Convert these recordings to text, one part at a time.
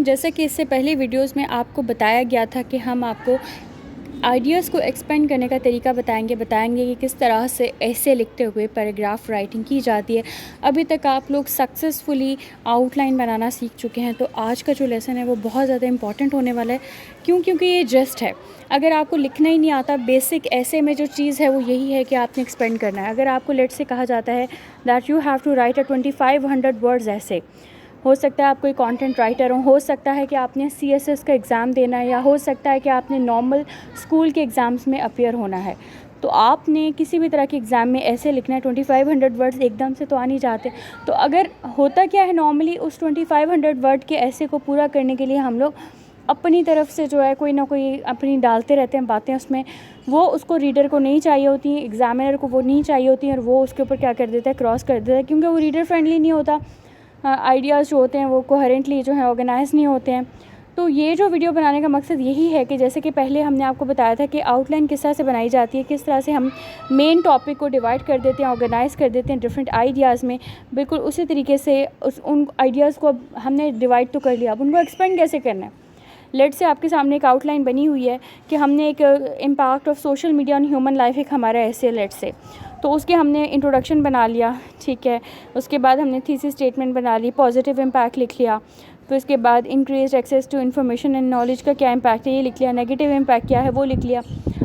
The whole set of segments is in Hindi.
जैसा कि इससे पहले वीडियोस में आपको बताया गया था कि हम आपको आइडियाज़ को एक्सपेंड करने का तरीका बताएंगे कि किस तरह से ऐसे लिखते हुए पैराग्राफ राइटिंग की जाती है। अभी तक आप लोग सक्सेसफुली आउटलाइन बनाना सीख चुके हैं, तो आज का जो लेसन है वो बहुत ज़्यादा इंपॉर्टेंट होने वाला है। क्योंकि ये जस्ट है। अगर आपको लिखना ही नहीं आता, बेसिक ऐसे में जो चीज़ है वो यही है कि आपने एक्सपेंड करना है। अगर आपको लेट से कहा जाता है that you have to write 2500 words ऐसे, हो सकता है आप कोई कंटेंट राइटर हो सकता है कि आपने CSS का एग्ज़ाम देना है, या हो सकता है कि आपने नॉर्मल स्कूल के एग्ज़ाम्स में अपीयर होना है, तो आपने किसी भी तरह के एग्ज़ाम में ऐसे लिखना है। 2500 वर्ड्स एकदम से तो आ नहीं जाते। तो अगर होता क्या है, नॉर्मली उस 2500 वर्ड के ऐसे को पूरा करने के लिए हम लोग अपनी तरफ से जो है कोई ना कोई अपनी डालते रहते हैं बातें उसमें। वो उसको रीडर को नहीं चाहिए होती, एग्ज़ामिनर को वो नहीं चाहिए होती, और वो उसके ऊपर क्या कर देता है, क्रॉस कर देता है, क्योंकि वो रीडर फ्रेंडली नहीं होता। आइडियाज़ जो होते हैं वो कोहेरेंटली जो है ऑर्गेनाइज नहीं होते हैं। तो ये जो वीडियो बनाने का मकसद यही है कि जैसे कि पहले हमने आपको बताया था कि आउटलाइन किस तरह से बनाई जाती है, किस तरह से हम मेन टॉपिक को डिवाइड कर देते हैं, ऑर्गेनाइज़ कर देते हैं डिफरेंट आइडियाज़ में। बिल्कुल उसी तरीके से उन आइडियाज़ को अब हमने डिवाइड तो कर लिया, अब उनको एक्सपेंड कैसे करना है। लेट से आपके सामने एक आउटलाइन बनी हुई है कि हमने एक impact of social media on human life, एक हमारा ऐसे लेट से, तो उसके हमने इंट्रोडक्शन बना लिया, ठीक है। उसके बाद हमने थीसिस स्टेटमेंट बना ली, पॉजिटिव इम्पैक्ट लिख लिया। फिर उसके बाद increase access to information and knowledge का क्या इम्पैक्ट है ये लिख लिया, नेगेटिव इम्पैक्ट क्या है वो लिख लिया।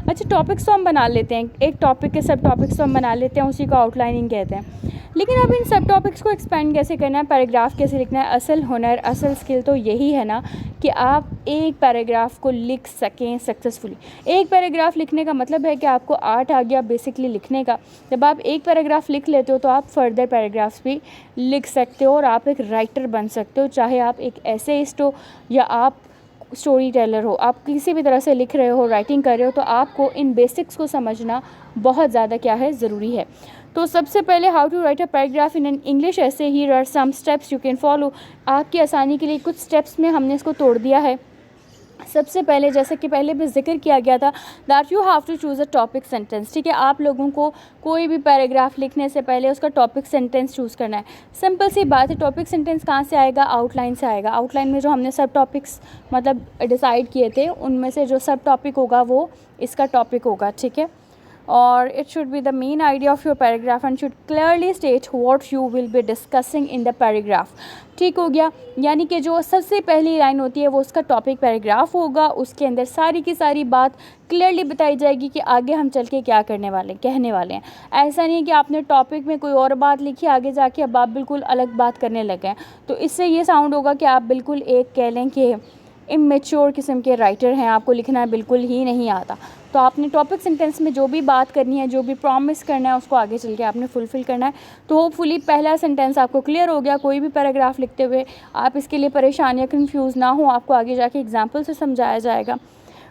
अच्छा, टॉपिक्स तो हम बना लेते हैं, एक टॉपिक के सब टॉपिक्स तो हम बना लेते हैं, उसी को आउटलाइनिंग कहते हैं। लेकिन अब इन सब टॉपिक्स को एक्सपेंड कैसे करना है, पैराग्राफ कैसे लिखना है, असल हुनर, असल स्किल तो यही है ना कि आप एक पैराग्राफ को लिख सकें सक्सेसफुली। एक पैराग्राफ लिखने का मतलब है कि आपको आर्ट आ गया बेसिकली लिखने का। जब आप एक पैराग्राफ लिख लेते हो तो आप फर्दर पैराग्राफ्स भी लिख सकते हो और आप एक राइटर बन सकते हो। चाहे आप एक एसेइस्ट हो या आप स्टोरी टेलर हो, आप किसी भी तरह से लिख रहे हो, राइटिंग कर रहे हो, तो आपको इन बेसिक्स को समझना बहुत ज़्यादा क्या है, ज़रूरी है। तो सबसे पहले how to write a paragraph in an English ऐसे, here are some steps you can follow. आपकी आसानी के लिए कुछ स्टेप्स में हमने इसको तोड़ दिया है। सबसे पहले, जैसे कि पहले भी जिक्र किया गया था, that you have to choose a topic sentence, ठीक है। आप लोगों को कोई भी पैराग्राफ लिखने से पहले उसका टॉपिक सेंटेंस चूज़ करना है। सिंपल सी बात है। टॉपिक सेंटेंस कहाँ से आएगा, आउटलाइन से आएगा। आउटलाइन में जो हमने सब टॉपिक्स मतलब डिसाइड किए थे, उनमें से जो सब टॉपिक होगा वो इसका टॉपिक होगा, ठीक है। और it should be the main idea of your paragraph and should clearly state what you will be discussing in the paragraph, ठीक हो गया। यानी कि जो सबसे पहली लाइन होती है वो उसका टॉपिक पैराग्राफ होगा, उसके अंदर सारी की सारी बात क्लियरली बताई जाएगी कि आगे हम चल के क्या करने वाले, कहने वाले हैं। ऐसा नहीं है कि आपने टॉपिक में कोई और बात लिखी, आगे जाके अब आप बिल्कुल अलग बात करने लगे हैं, तो इससे ये साउंड होगा कि आप बिल्कुल एक कह लें कि इमेच्योर किस्म के राइटर हैं, आपको लिखना बिल्कुल ही नहीं आता। तो आपने टॉपिक सेंटेंस में जो भी बात करनी है, जो भी प्रॉमिस करना है, उसको आगे चल के आपने फुलफ़िल करना है। तो होपफुली पहला सेंटेंस आपको क्लियर हो गया। कोई भी पैराग्राफ लिखते हुए आप इसके लिए परेशान या कन्फ्यूज़ ना हो, आपको आगे जाके एग्जाम्पल से समझाया जाएगा।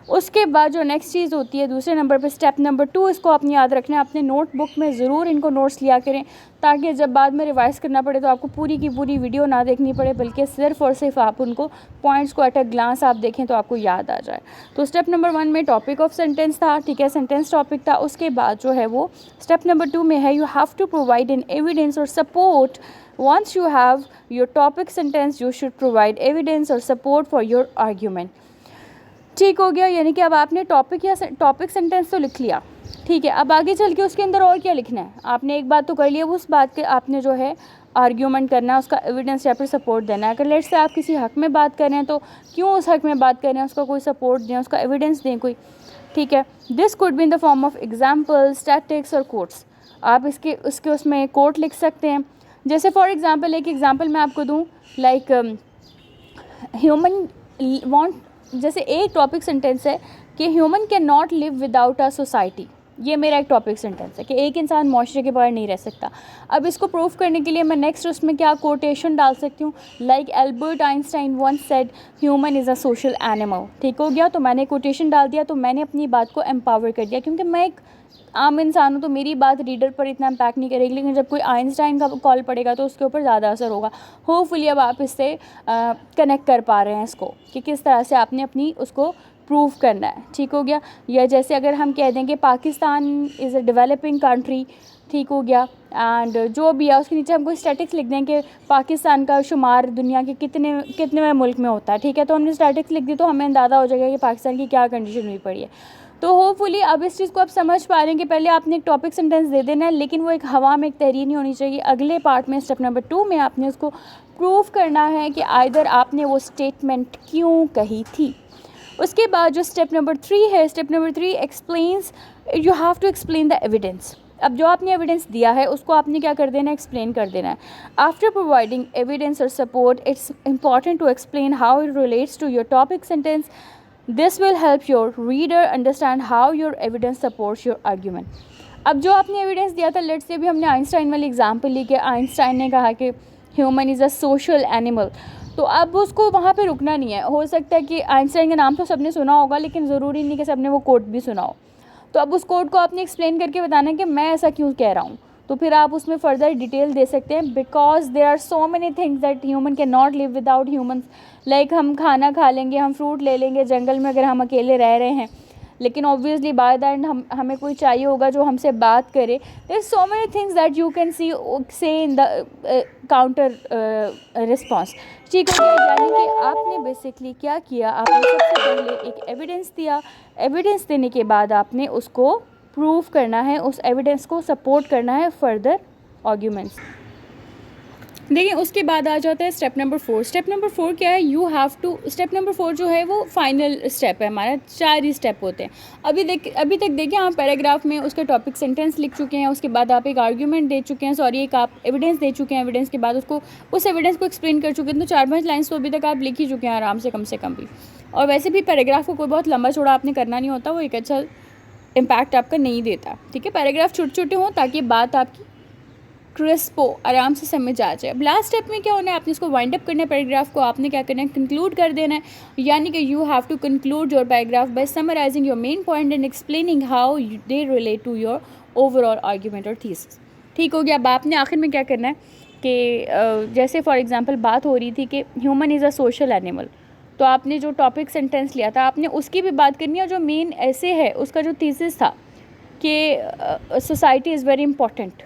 उसके बाद जो नेक्स्ट चीज़ होती है दूसरे नंबर पे, स्टेप नंबर 2, इसको अपनी याद रखना है। अपने नोटबुक में ज़रूर इनको नोट्स लिया करें, ताकि जब बाद में रिवाइज़ करना पड़े तो आपको पूरी की पूरी वीडियो ना देखनी पड़े, बल्कि सिर्फ़ और सिर्फ आप उनको पॉइंट्स को एट अ ग्लांस आप देखें तो आपको याद आ जाए। तो स्टेप नंबर 1 में टॉपिक ऑफ सेंटेंस था, ठीक है, सेंटेंस टॉपिक था। उसके बाद जो है वो स्टेप नंबर 2 में है, you have to provide an evidence और support. Once you have your topic sentence, you should provide evidence और सपोर्ट फॉर योर आर्ग्यूमेंट, ठीक हो गया। यानी कि अब आपने टॉपिक या टॉपिक सेंटेंस तो लिख लिया, ठीक है। अब आगे चल के उसके अंदर और क्या लिखना है, आपने एक बात तो कर लिया, उस बात के आपने जो है आर्ग्यूमेंट करना है, उसका एविडेंस या फिर सपोर्ट देना है। अगर लेट से आप किसी हक़ में बात कर रहे हैं तो क्यों उस हक़ में बात कर रहे हैं, उसका कोई सपोर्ट दें, उसका एविडेंस दें कोई, ठीक है। This could be in the form of example, statics और कोट्स। आप उसके उसमें कोट लिख सकते हैं। जैसे फॉर एग्ज़ाम्पल, एक एग्ज़ाम्पल मैं आपको दूँ, लाइक ह्यूमन वांट, जैसे एक टॉपिक सेंटेंस है कि human can not live without a society. ये मेरा एक टॉपिक सेंटेंस है कि एक इंसान माशरे के बगैर नहीं रह सकता। अब इसको प्रूफ करने के लिए मैं नेक्स्ट उसमें क्या कोटेशन डाल सकती हूँ, like Albert Einstein once said human is a social animal, ठीक हो गया। तो मैंने कोटेशन डाल दिया, तो मैंने अपनी बात को एम्पावर कर दिया, क्योंकि मैं एक आम इंसान हूँ तो मेरी बात रीडर पर इतना इम्पैक्ट नहीं करेगी, लेकिन जब कोई आइंस्टाइन का कॉल पड़ेगा तो उसके ऊपर ज़्यादा असर होगा। होपफुली अब आप इससे कनेक्ट कर पा रहे हैं इसको कि किस तरह से आपने अपनी उसको प्रूव करना है, ठीक हो गया। या जैसे अगर हम कह दें कि Pakistan is a developing country, ठीक हो गया, एंड जो भी है उसके नीचे हम कोई स्टैटिक्स लिख दें कि पाकिस्तान का शुमार दुनिया के कितने मुल्क में होता है, ठीक है। तो हमने स्टैटिक्स लिख दी तो हमें अंदाज़ा हो जाएगा कि पाकिस्तान की क्या कंडीशन हुई पड़ी है। तो होपफुली अब इस चीज़ को आप समझ पा रहे हैं कि पहले आपने एक टॉपिक सेंटेंस दे देना है, लेकिन वो एक हवा में एक तहरीर नहीं होनी चाहिए। अगले पार्ट में स्टेप नंबर 2 में आपने उसको प्रूव करना है कि आइदर आपने वो स्टेटमेंट क्यों कही थी। उसके बाद जो स्टेप नंबर 3 है, step number 3 explains, you have to explain the evidence. अब जो आपने एविडेंस दिया है उसको आपने क्या कर देना है, एक्सप्लेन कर देना है। आफ्टर प्रोवाइडिंग एविडेंस और support, it's important to explain how it relates to your topic sentence. This will help your reader understand how your evidence supports your argument. अब जो आपने एविडेंस दिया था, लेट्स से भी हमने आइंस्टाइन वाली एग्जाम्पल ली कि आइंस्टाइन ने कहा कि human is a social animal, तो अब उसको वहाँ पे रुकना नहीं है। हो सकता है कि आइंस्टाइन का नाम तो सबने सुना होगा, लेकिन ज़रूरी नहीं कि सबने वो कोट भी सुना हो। तो अब उस कोट को आपने एक्सप्लेन करके बताना है कि मैं ऐसा क्यों कह रहा हूँ, तो फिर आप उसमें फर्दर डिटेल दे सकते हैं। Because there are so many things that human can not live without humans. Like हम खाना खा लेंगे, हम फ्रूट ले लेंगे जंगल में अगर हम अकेले रह रहे हैं, लेकिन ऑब्वियसली बाय द एंड हमें कोई चाहिए होगा जो हमसे बात करे। There are so many things that you can see से इन द काउंटर रिस्पॉन्स, ठीक हो गया। यानी कि आपने बेसिकली क्या किया, आपने सबसे पहले एक एविडेंस दिया, एविडेंस देने के बाद आपने उसको प्रूव करना है, उस एविडेंस को सपोर्ट करना है फर्दर आर्ग्यूमेंट्स। देखिए उसके बाद आ जाता है स्टेप नंबर 4। स्टेप नंबर 4 क्या है, you have to, step number 4 जो है वो फाइनल स्टेप है हमारा, 4 ही स्टेप होते हैं। अभी तक देखिए आप पैराग्राफ में उसका टॉपिक सेंटेंस लिख चुके हैं, उसके बाद आप एक आर्ग्यूमेंट दे चुके हैं, सॉरी एक आप एविडेंस दे चुके हैं, एविडेंस के बाद उस एविडेंस को एक्सप्लेन कर चुके हैं। तो 4-5 लाइन्स तो अभी तक आप लिख ही चुके हैं आराम से, कम भी। और वैसे भी पैराग्राफ को कोई बहुत लंबा चौड़ा आपने करना नहीं होता, वो एक अच्छा इम्पैक्ट आपका नहीं देता, ठीक है। पैराग्राफ छोटे छोटे हों ताकि बात आपकी क्रिस्प हो, आराम से समझ आ जाए। अब लास्ट स्टेप में क्या होना है, आपने इसको वाइंड अप करना है, पैराग्राफ को आपने क्या करना है, कंक्लूड कर देना है। यानी कि you have to conclude your paragraph by summarising your main point and explaining how they relate to your overall argument और थीसिस, ठीक हो गया। अब आपने आखिर में क्या करना है कि जैसे फॉर एग्जांपल बात हो रही थी कि human is a social animal, तो आपने जो टॉपिक सेंटेंस लिया था आपने उसकी भी बात करनी है। जो मेन ऐसे है उसका जो थीसिस था कि सोसाइटी इज़ वेरी इंपॉर्टेंट,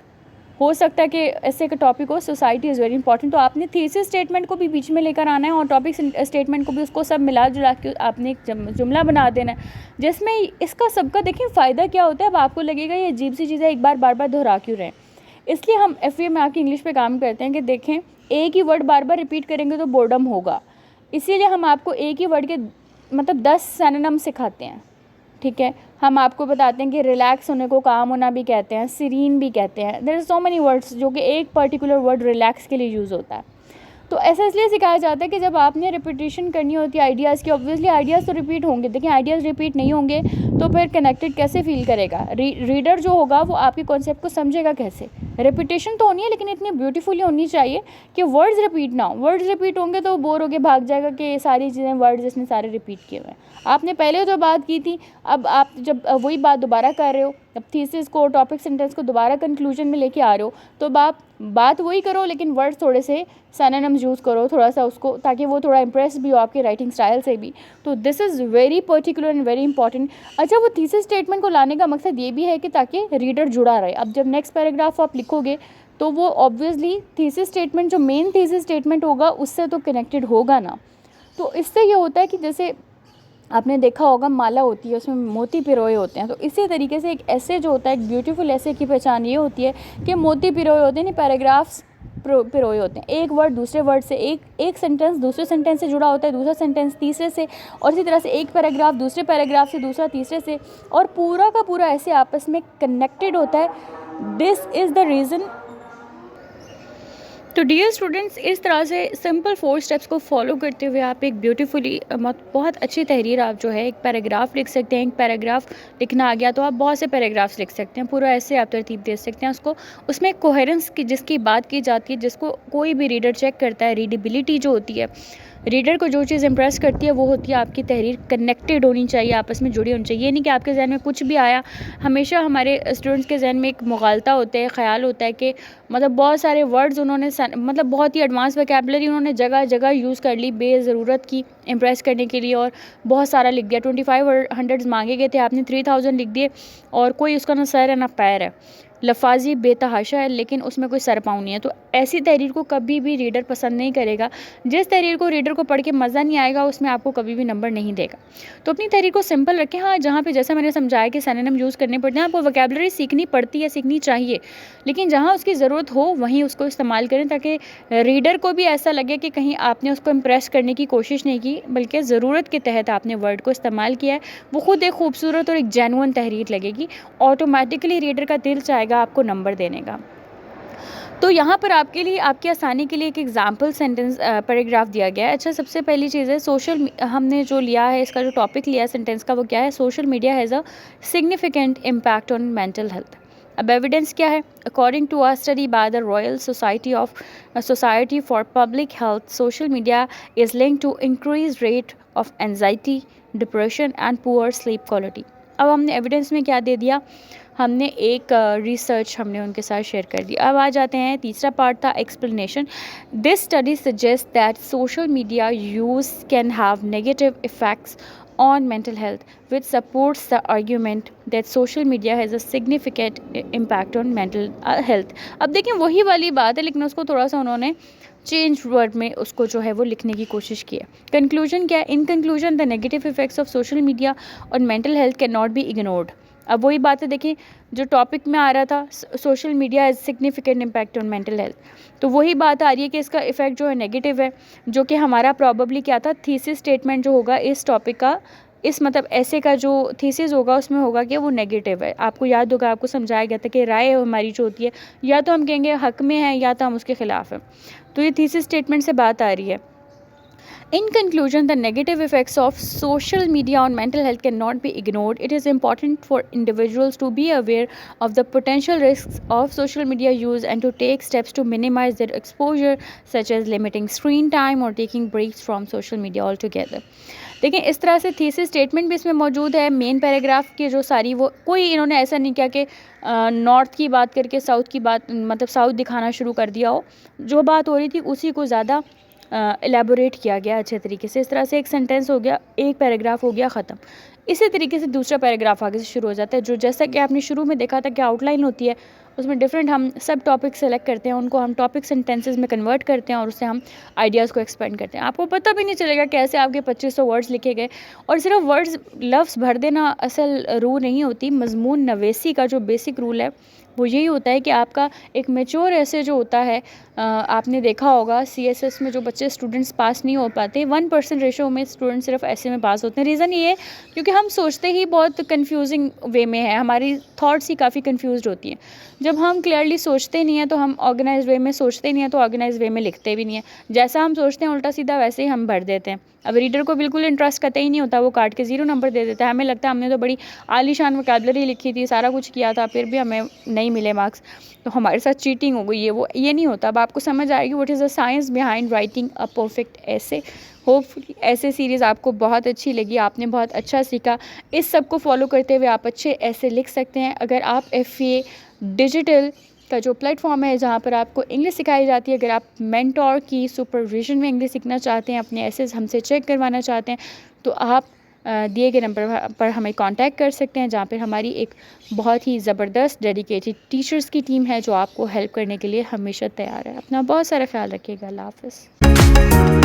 हो सकता है कि ऐसे का टॉपिक हो सोसाइटी इज़ वेरी इंपॉर्टेंट, तो आपने थीसिस स्टेटमेंट को भी बीच में लेकर आना है और टॉपिक स्टेटमेंट को भी, उसको सब मिला जुला के आपने एक जुमला बना देना है जिसमें इसका सबका देखिए फ़ायदा क्या होता है। अब आपको लगेगा ये अजीब सी चीज़ें एक बार बार दोहरा क्यों रहे हैं, इसलिए हम FA में आके इंग्लिश पे काम करते हैं कि देखें एक ही वर्ड बार बार रिपीट करेंगे तो बोर्डम होगा, इसीलिए हम आपको एक ही वर्ड के मतलब 10 सिनोनिम सिखाते हैं, ठीक है। हम आपको बताते हैं कि रिलैक्स होने को काम होना भी कहते हैं, सीरीन भी कहते हैं। There are so many words जो कि एक पर्टिकुलर वर्ड रिलैक्स के लिए यूज़ होता है। तो ऐसा इसलिए सिखाया जाता है कि जब आपने रिपीटेशन करनी होती है आइडियाज़ की, ऑब्वियसली आइडियाज़ तो रिपीट होंगे, देखिए आइडियाज़ रिपीट नहीं होंगे तो फिर कनेक्टेड कैसे फील करेगा रीडर जो होगा, वो आपके कॉन्सेप्ट को समझेगा कैसे। रिपीटेशन तो होनी है लेकिन इतनी ब्यूटीफुली होनी चाहिए कि वर्ड्स रिपीट ना हो। वर्ड्स रिपीट होंगे तो बोर होके भाग जाएगा कि ये सारी चीज़ें वर्ड्स इसने सारे रिपीट किए हुए हैं। आपने पहले जो बात की थी, अब आप जब वही बात दोबारा कर रहे हो, अब थीसिस को टॉपिक सेंटेंस को दोबारा कंक्लूजन में लेके आ रहे हो, तो आप बात वही करो लेकिन वर्ड्स थोड़े से सिनोनिम्स यूज़ करो थोड़ा सा उसको, ताकि वो थोड़ा इंप्रेस भी हो आपके राइटिंग स्टाइल से भी। तो this is very particular and very important. अच्छा, वो थीसिस स्टेटमेंट को लाने का मकसद ये भी है कि ताकि रीडर जुड़ा रहे। अब जब नेक्स्ट पैराग्राफ आप लिखोगे तो वो ऑब्वियसली थीसिस स्टेटमेंट जो मेन थीसिस स्टेटमेंट होगा उससे तो कनेक्टेड होगा ना। तो इससे ये होता है कि जैसे आपने देखा होगा माला होती है उसमें मोती पिरोए होते हैं, तो इसी तरीके से एक ऐसे जो होता है, एक ब्यूटीफुल ऐसे की पहचान ये होती है कि मोती पिरोए होते हैं, नहीं पैराग्राफ्स पिरोए होते हैं। एक वर्ड दूसरे वर्ड से, एक सेंटेंस दूसरे सेंटेंस से जुड़ा होता है, दूसरा सेंटेंस तीसरे से, और इसी तरह से एक पैराग्राफ दूसरे पैराग्राफ से, दूसरा तीसरे से, और पूरा का पूरा ऐसे आपस में कनेक्टेड होता है। This is the reason. तो डियर स्टूडेंट्स, इस तरह से सिंपल 4 स्टेप्स को फॉलो करते हुए आप एक ब्यूटीफुली बहुत अच्छी तहरीर आप जो है एक पैराग्राफ लिख सकते हैं। एक पैराग्राफ लिखना आ गया तो आप बहुत से पैराग्राफ्स लिख सकते हैं, पूरा ऐसे आप तरतीब दे सकते हैं उसको। उसमें कोहेरेंस की जिसकी बात की जाती है, जिसको कोई भी रीडर चेक करता है, रीडेबिलिटी जो होती है, रीडर को जो चीज़ इम्प्रेस करती है वो होती है आपकी तहरीर कनेक्टेड होनी चाहिए, आपस में जुड़ी होनी चाहिए। ये नहीं कि आपके जहन में कुछ भी आया। हमेशा हमारे स्टूडेंट्स के जहन में एक मुगालता होता है, ख़्याल होता है कि मतलब बहुत सारे वर्ड्स उन्होंने मतलब बहुत ही एडवांस वोकैबुलरी उन्होंने जगह जगह यूज़ कर ली बेज़रूरत की इम्प्रेस करने के लिए, और बहुत सारा लिख दिया। 2500 मांगे गए थे, आपने 3000 लिख दिए, और कोई उसका ना सर है ना पैर है, लफाजी बेतहाशा है, लेकिन उसमें कोई सर पाँव नहीं है। तो ऐसी तहरीर को कभी भी रीडर पसंद नहीं करेगा। जिस तहरीर को रीडर को पढ़ के मज़ा नहीं आएगा उसमें आपको कभी भी नंबर नहीं देगा। तो अपनी तहरीर को सिंपल रखें। हाँ, जहाँ पे जैसा मैंने समझाया कि सिनोनिम यूज़ करने पड़ते हैं, आपको वोकैबुलरी सीखनी पड़ती है, सीखनी चाहिए, लेकिन जहाँ उसकी ज़रूरत हो वहीं उसको इस्तेमाल करें, ताकि रीडर को भी ऐसा लगे कि कहीं आपने उसको इम्प्रेस करने की कोशिश नहीं की, बल्कि ज़रूरत के तहत आपने वर्ड को इस्तेमाल किया है। वो खुद एक खूबसूरत और एक जेन्युइन तहरीर लगेगी। ऑटोमेटिकली रीडर का दिल चाहेगा आपको नंबर देने का। तो यहाँ पर आपके लिए, आपकी आसानी के लिए एक एग्जाम्पल सेंटेंस पैराग्राफ दिया गया है। अच्छा, सबसे पहली चीज़ है हमने जो लिया है, इसका जो टॉपिक लिया है सेंटेंस का, वो क्या है? Social media has a significant impact on mental health. अब एविडेंस क्या है? According to a study by the Royal Society for Public Health, social media is linked to increase rate of anxiety, depression and poor sleep quality. अब हमने एविडेंस में क्या दे दिया? हमने एक रिसर्च हमने उनके साथ शेयर कर दी। अब आ जाते हैं, तीसरा पार्ट था explanation. This study suggest that social media use can have negative effects on mental health, which supports the argument that social media has a significant impact on mental health। अब देखिए वही वाली बात है, लेकिन उसको थोड़ा सा उन्होंने चेंज वर्ड में उसको जो है वो लिखने की कोशिश की है। कंक्लूजन क्या है? In conclusion the negative effects of social media on mental health can not be ignored. अब वही बात है, देखिए जो टॉपिक में आ रहा था, social media has significant impact on mental health, तो वही बात आ रही है कि इसका इफेक्ट जो है नेगेटिव है, जो कि हमारा प्रॉबेबली क्या था, थीसिस स्टेटमेंट जो होगा इस टॉपिक का, इस मतलब ऐसे का जो थीसिस होगा उसमें होगा कि वो नेगेटिव है। आपको याद होगा, आपको समझाया गया था कि राय हमारी जो होती है, या तो हम कहेंगे हक में है या तो हम उसके खिलाफ हैं। तो ये थीसिस स्टेटमेंट से बात आ रही है। In conclusion, the negative effects of social media on mental health cannot be ignored. It is important for individuals to be aware of the potential risks of social media use and to take steps to minimize their exposure, such as limiting screen time or taking breaks from social media altogether. देखिए इस तरह से थीसिस स्टेटमेंट भी इसमें मौजूद है। मेन पैराग्राफ की जो सारी, वो कोई इन्होंने ऐसा नहीं किया कि नॉर्थ की बात करके साउथ की बात, मतलब साउथ दिखाना शुरू कर दिया हो। जो बात हो रही थी उसी को ज़्यादा एलेबोरेट किया गया अच्छे तरीके से। इस तरह से एक सेंटेंस हो गया, एक पैराग्राफ हो गया ख़त्म। इसी तरीके से दूसरा पैराग्राफ आगे से शुरू हो जाता है, जो जैसा कि आपने शुरू में देखा था कि आउटलाइन होती है, उसमें डिफरेंट हम सब टॉपिक सेलेक्ट करते हैं, उनको हम टॉपिक सेंटेंसेस में कन्वर्ट करते हैं और उससे हम आइडियाज़ को एक्सपेंड करते हैं। आपको पता भी नहीं चलेगा कैसे आपके 2500 वर्ड्स लिखे गए। और सिर्फ वर्ड्स लफ्ज़ भर देना असल रूल नहीं होती। मजमून नवेसी का जो बेसिक रूल है वो यही होता है कि आपका एक मैच्योर ऐसे जो होता है, आपने देखा होगा CSS में जो बच्चे स्टूडेंट्स पास नहीं हो पाते, 1% रेशो में स्टूडेंट सिर्फ ऐसे में पास होते हैं। रीज़न ये है क्योंकि हम सोचते ही बहुत कंफ्यूजिंग वे में है, हमारी थॉट्स ही काफ़ी कंफ्यूज्ड होती हैं। जब हम क्लियरली सोचते नहीं हैं तो हम ऑर्गेनाइज वे में सोचते नहीं हैं, तो ऑर्गेनाइज वे में लिखते भी नहीं हैं। जैसा हम सोचते हैं उल्टा सीधा वैसे ही हम भर देते हैं। अब रीडर को बिल्कुल इंटरेस्ट कतई ही नहीं होता, वो काट के 0 नंबर दे देता है। हमें लगता है हमने तो बड़ी आलीशान वोकैबुलरी लिखी थी, सारा कुछ किया था, फिर भी हमें नहीं मिले मार्क्स, तो हमारे साथ चीटिंग हो गई है। वो ये नहीं होता। अब आपको समझ आएगी what is the science behind writing a perfect ऐसे। होपफुली ऐसे सीरीज़ आपको बहुत अच्छी लगी, आपने बहुत अच्छा सीखा। इस सब को फॉलो करते हुए आप अच्छे ऐसे लिख सकते हैं। अगर आप FA डिजिटल का जो प्लेटफॉर्म है जहाँ पर आपको इंग्लिश सिखाई जाती है, अगर आप मेंटोर की सुपरविजन में इंग्लिश सीखना चाहते हैं, अपने एसेस हमसे चेक करवाना चाहते हैं, तो आप दिए गए नंबर पर हमें कांटेक्ट कर सकते हैं, जहाँ पर हमारी एक बहुत ही ज़बरदस्त डेडिकेटेड टीचर्स की टीम है जो आपको हेल्प करने के लिए हमेशा तैयार है। अपना बहुत सारा ख्याल रखिएगा। अल्लाह हाफ़िज़।